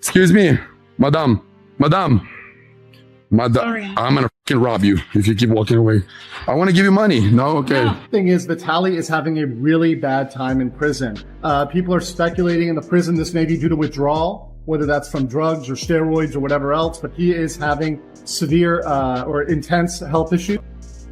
Excuse me, madam, madam, Sorry. I'm gonna fucking rob you if you keep walking away. I want to give you money. No, okay. Thing is, Vitali is having a really bad time in prison. People are speculating in the prison this may be due to withdrawal, whether that's from drugs or steroids or whatever else, but he is having severe or intense health issues.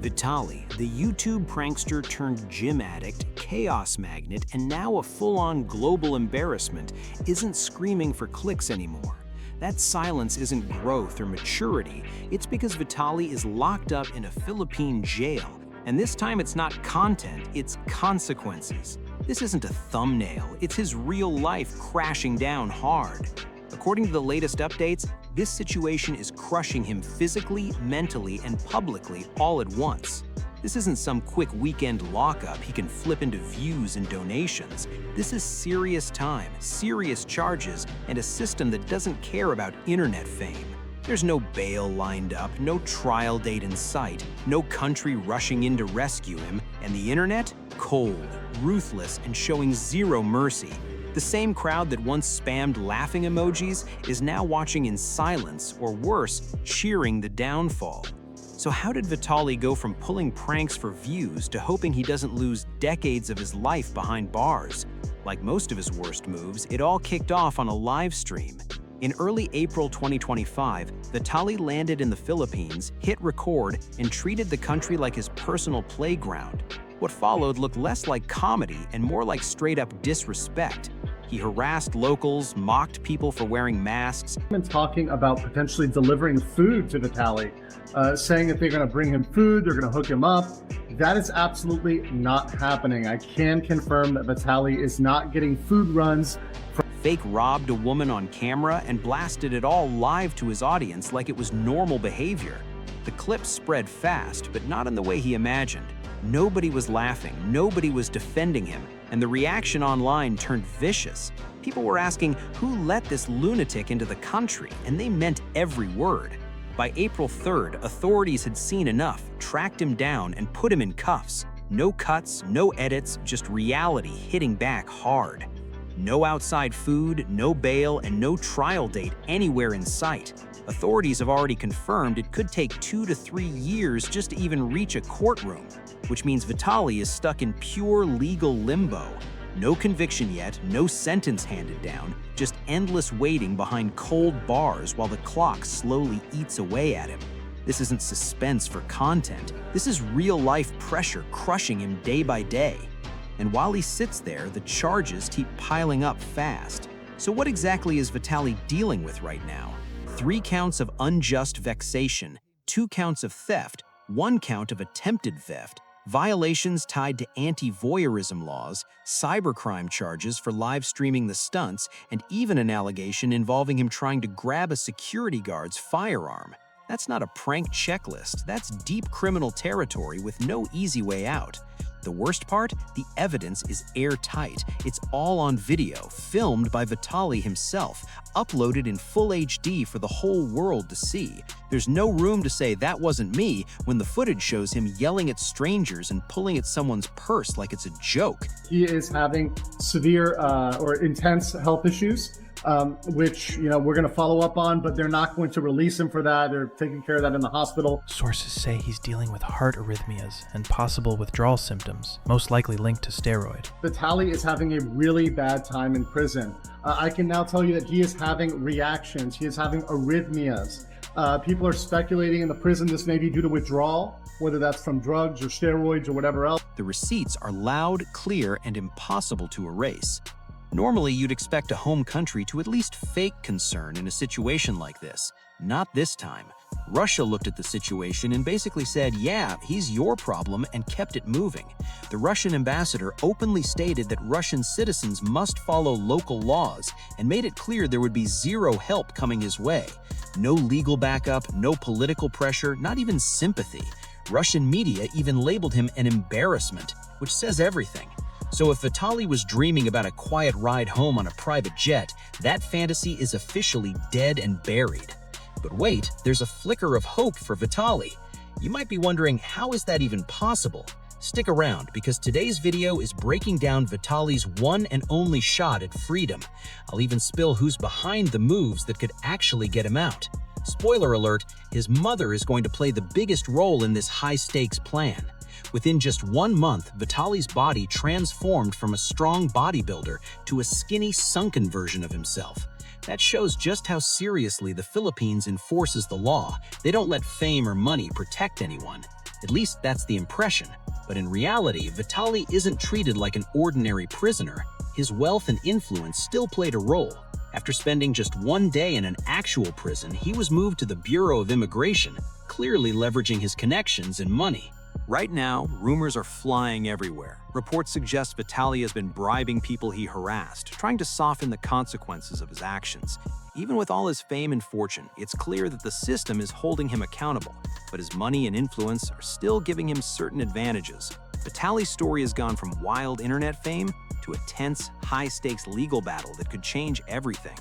Vitali, the YouTube prankster turned gym addict, chaos magnet, and now a full-on global embarrassment, isn't screaming for clicks anymore. That silence isn't growth or maturity, it's because Vitali is locked up in a Philippine jail. And this time it's not content, it's consequences. This isn't a thumbnail, it's his real life crashing down hard. According to the latest updates, this situation is crushing him physically, mentally, and publicly all at once. This isn't some quick weekend lockup he can flip into views and donations. This is serious time, serious charges, and a system that doesn't care about internet fame. There's no bail lined up, no trial date in sight, no country rushing in to rescue him, and the internet? Cold, ruthless, and showing zero mercy. The same crowd that once spammed laughing emojis is now watching in silence, or worse, cheering the downfall. So how did Vitali go from pulling pranks for views to hoping he doesn't lose decades of his life behind bars? Like most of his worst moves, it all kicked off on a live stream. In early April 2025, Vitali landed in the Philippines, hit record, and treated the country like his personal playground. What followed looked less like comedy and more like straight-up disrespect. He harassed locals, mocked people for wearing masks, And talking about potentially delivering food to Vitali, saying that they're going to bring him food, they're going to hook him up. That is absolutely not happening. I can confirm that Vitali is not getting food runs. fake robbed a woman on camera, and blasted it all live to his audience like it was normal behavior. The clip spread fast, but not in the way he imagined. Nobody was laughing, nobody was defending him, and the reaction online turned vicious. People were asking who let this lunatic into the country, and they meant every word. By April 3rd, authorities had seen enough, tracked him down, and put him in cuffs. No cuts, no edits, just reality hitting back hard. No outside food, no bail, and no trial date anywhere in sight. Authorities have already confirmed it could take 2 to 3 years just to even reach a courtroom, which means Vitali is stuck in pure legal limbo. No conviction yet, no sentence handed down, just endless waiting behind cold bars while the clock slowly eats away at him. This isn't suspense for content, this is real-life pressure crushing him day by day. And while he sits there, the charges keep piling up fast. So what exactly is Vitali dealing with right now? 3 counts of unjust vexation, 2 counts of theft, 1 count of attempted theft, violations tied to anti-voyeurism laws, cybercrime charges for live streaming the stunts, and even an allegation involving him trying to grab a security guard's firearm. That's not a prank checklist, that's deep criminal territory with no easy way out. The worst part? The evidence is airtight. It's all on video, filmed by Vitali himself, uploaded in full HD for the whole world to see. There's no room to say that wasn't me when the footage shows him yelling at strangers and pulling at someone's purse like it's a joke. He is having severe or intense health issues, which we're going to follow up on, but they're not going to release him for that. They're taking care of that in the hospital. Sources say he's dealing with heart arrhythmias and possible withdrawal symptoms, most likely linked to steroid. Vitali is having a really bad time in prison. I can now tell you that he is having reactions. He is having arrhythmias. People are speculating in the prison this may be due to withdrawal, whether that's from drugs or steroids or whatever else. The receipts are loud, clear, and impossible to erase. Normally, you'd expect a home country to at least fake concern in a situation like this. Not this time. Russia looked at the situation and basically said, yeah, he's your problem, and kept it moving. The Russian ambassador openly stated that Russian citizens must follow local laws and made it clear there would be zero help coming his way. No legal backup, no political pressure, not even sympathy. Russian media even labeled him an embarrassment, which says everything. So if Vitali was dreaming about a quiet ride home on a private jet, that fantasy is officially dead and buried. But wait, there's a flicker of hope for Vitali. You might be wondering, how is that even possible? Stick around because today's video is breaking down Vitaly's one and only shot at freedom. I'll even spill who's behind the moves that could actually get him out. Spoiler alert, his mother is going to play the biggest role in this high-stakes plan. Within just 1 month, Vitaly's body transformed from a strong bodybuilder to a skinny, sunken version of himself. That shows just how seriously the Philippines enforces the law. They don't let fame or money protect anyone. At least that's the impression. But in reality, Vitaly isn't treated like an ordinary prisoner. His wealth and influence still played a role. After spending just 1 day in an actual prison, he was moved to the Bureau of Immigration, clearly leveraging his connections and money. Right now, rumors are flying everywhere. Reports suggest Vitaly has been bribing people he harassed, trying to soften the consequences of his actions. Even with all his fame and fortune, it's clear that the system is holding him accountable, but his money and influence are still giving him certain advantages. Vitaly's story has gone from wild internet fame to a tense, high-stakes legal battle that could change everything.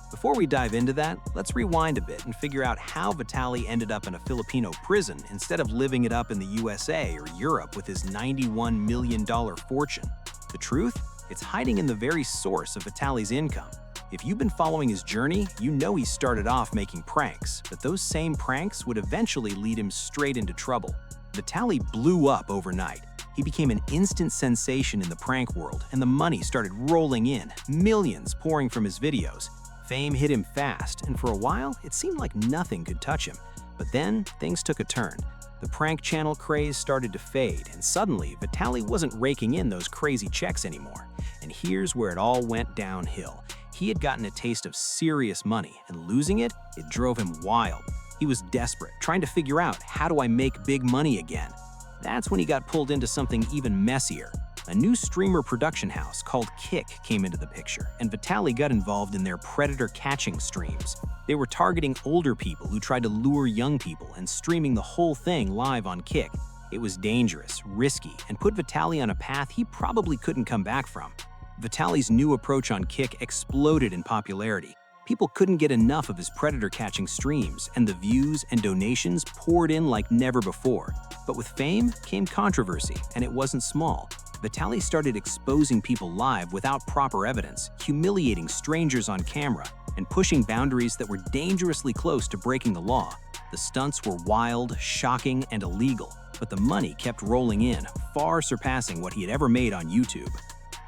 Before we dive into that, let's rewind a bit and figure out how Vitaly ended up in a Filipino prison instead of living it up in the USA or Europe with his $91 million fortune. The truth? It's hiding in the very source of Vitaly's income. If you've been following his journey, you know he started off making pranks, but those same pranks would eventually lead him straight into trouble. Vitaly blew up overnight. He became an instant sensation in the prank world, and the money started rolling in, millions pouring from his videos. Fame hit him fast, and for a while, it seemed like nothing could touch him. But then, things took a turn. The prank channel craze started to fade, and suddenly, Vitaly wasn't raking in those crazy checks anymore. And here's where it all went downhill. He had gotten a taste of serious money, and losing it, it drove him wild. He was desperate, trying to figure out, how do I make big money again? That's when he got pulled into something even messier. A new streamer production house called Kick came into the picture, and Vitaly got involved in their predator catching streams. They were targeting older people who tried to lure young people and streaming the whole thing live on Kick. It was dangerous, risky, and put Vitaly on a path he probably couldn't come back from. Vitaly's new approach on Kick exploded in popularity. People couldn't get enough of his predator catching streams, and the views and donations poured in like never before. But with fame came controversy, and it wasn't small. Vitaly started exposing people live without proper evidence, humiliating strangers on camera, and pushing boundaries that were dangerously close to breaking the law. The stunts were wild, shocking, and illegal, but the money kept rolling in, far surpassing what he had ever made on YouTube.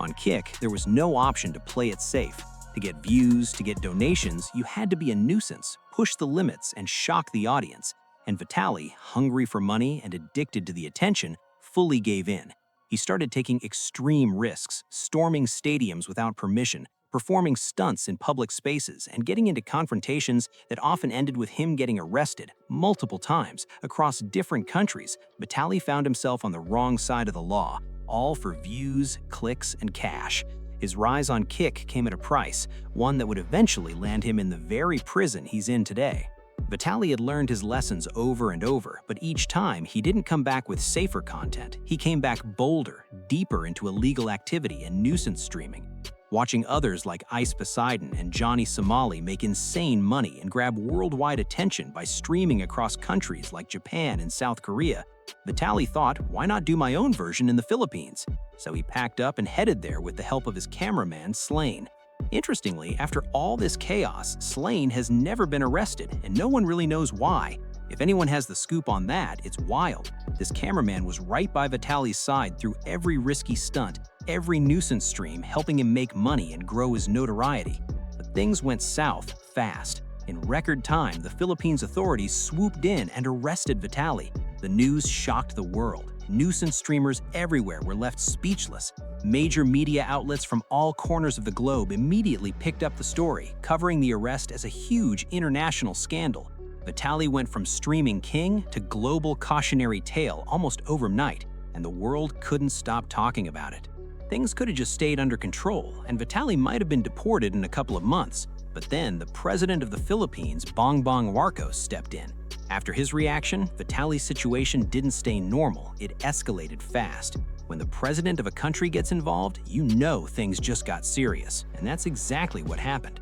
On Kick, there was no option to play it safe. To get views, to get donations, you had to be a nuisance, push the limits, and shock the audience. And Vitaly, hungry for money and addicted to the attention, fully gave in. He started taking extreme risks, storming stadiums without permission, performing stunts in public spaces, and getting into confrontations that often ended with him getting arrested multiple times across different countries. Vitaly found himself on the wrong side of the law, all for views, clicks, and cash. His rise on Kick came at a price, one that would eventually land him in the very prison he's in today. Vitaly had learned his lessons over and over, but each time he didn't come back with safer content. He came back bolder, deeper into illegal activity and nuisance streaming. Watching others like Ice Poseidon and Johnny Somali make insane money and grab worldwide attention by streaming across countries like Japan and South Korea, Vitaly thought, why not do my own version in the Philippines? So he packed up and headed there with the help of his cameraman, Slane. Interestingly, after all this chaos, Slane has never been arrested, and no one really knows why. If anyone has the scoop on that, it's wild. This cameraman was right by Vitaly's side through every risky stunt, every nuisance stream, helping him make money and grow his notoriety. But things went south fast. In record time, the Philippines authorities swooped in and arrested Vitaly. The news shocked the world. Nuisance streamers everywhere were left speechless. Major media outlets from all corners of the globe immediately picked up the story, covering the arrest as a huge international scandal. Vitaly went from streaming king to global cautionary tale almost overnight, and the world couldn't stop talking about it. Things could have just stayed under control, and Vitaly might have been deported in a couple of months. But then the president of the Philippines, Bongbong Marcos, stepped in. After his reaction, Vitaly's situation didn't stay normal, it escalated fast. When the president of a country gets involved, you know things just got serious, and that's exactly what happened.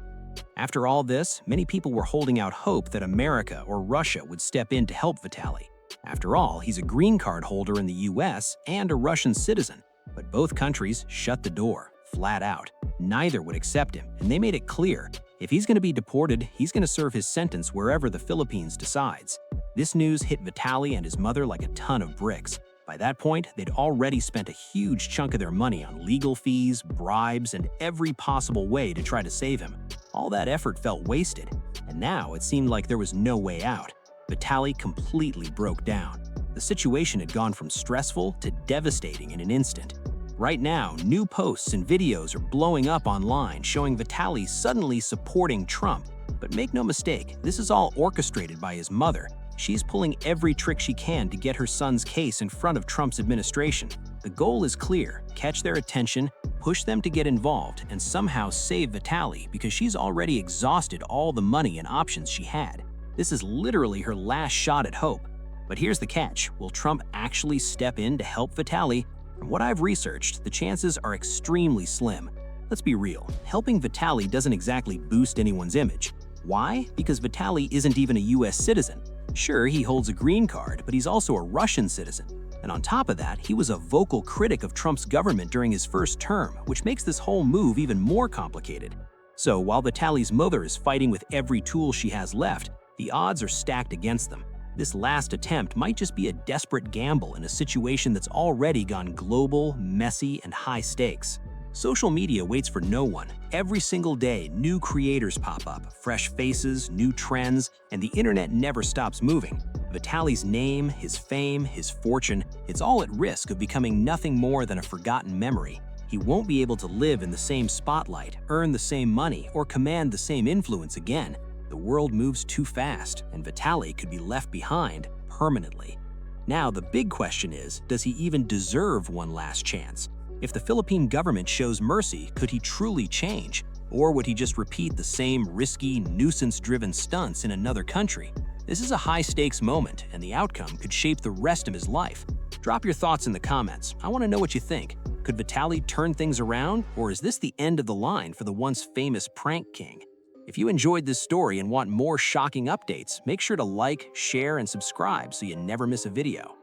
After all this, many people were holding out hope that America or Russia would step in to help Vitaly. After all, he's a green card holder in the US and a Russian citizen, but both countries shut the door, flat out. Neither would accept him, and they made it clear, if he's going to be deported, he's going to serve his sentence wherever the Philippines decides. This news hit Vitali and his mother like a ton of bricks. By that point, they'd already spent a huge chunk of their money on legal fees, bribes, and every possible way to try to save him. All that effort felt wasted, and now it seemed like there was no way out. Vitali completely broke down. The situation had gone from stressful to devastating in an instant. Right now, new posts and videos are blowing up online showing Vitali suddenly supporting Trump. But make no mistake, this is all orchestrated by his mother. She's pulling every trick she can to get her son's case in front of Trump's administration. The goal is clear: catch their attention, push them to get involved, and somehow save Vitali because she's already exhausted all the money and options she had. This is literally her last shot at hope. But here's the catch: will Trump actually step in to help Vitali? From what I've researched, the chances are extremely slim. Let's be real, helping Vitali doesn't exactly boost anyone's image. Why? Because Vitali isn't even a US citizen. Sure, he holds a green card, but he's also a Russian citizen. And on top of that, he was a vocal critic of Trump's government during his first term, which makes this whole move even more complicated. So while Vitali's mother is fighting with every tool she has left, the odds are stacked against them. This last attempt might just be a desperate gamble in a situation that's already gone global, messy, and high stakes. Social media waits for no one. Every single day, new creators pop up, fresh faces, new trends, and the internet never stops moving. Vitali's name, his fame, his fortune, it's all at risk of becoming nothing more than a forgotten memory. He won't be able to live in the same spotlight, earn the same money, or command the same influence again. The world moves too fast, and Vitali could be left behind permanently. Now, the big question is, does he even deserve one last chance? If the Philippine government shows mercy, could he truly change? Or would he just repeat the same risky, nuisance-driven stunts in another country? This is a high-stakes moment, and the outcome could shape the rest of his life. Drop your thoughts in the comments. I want to know what you think. Could Vitali turn things around, or is this the end of the line for the once famous prank king? If you enjoyed this story and want more shocking updates, make sure to like, share, and subscribe so you never miss a video.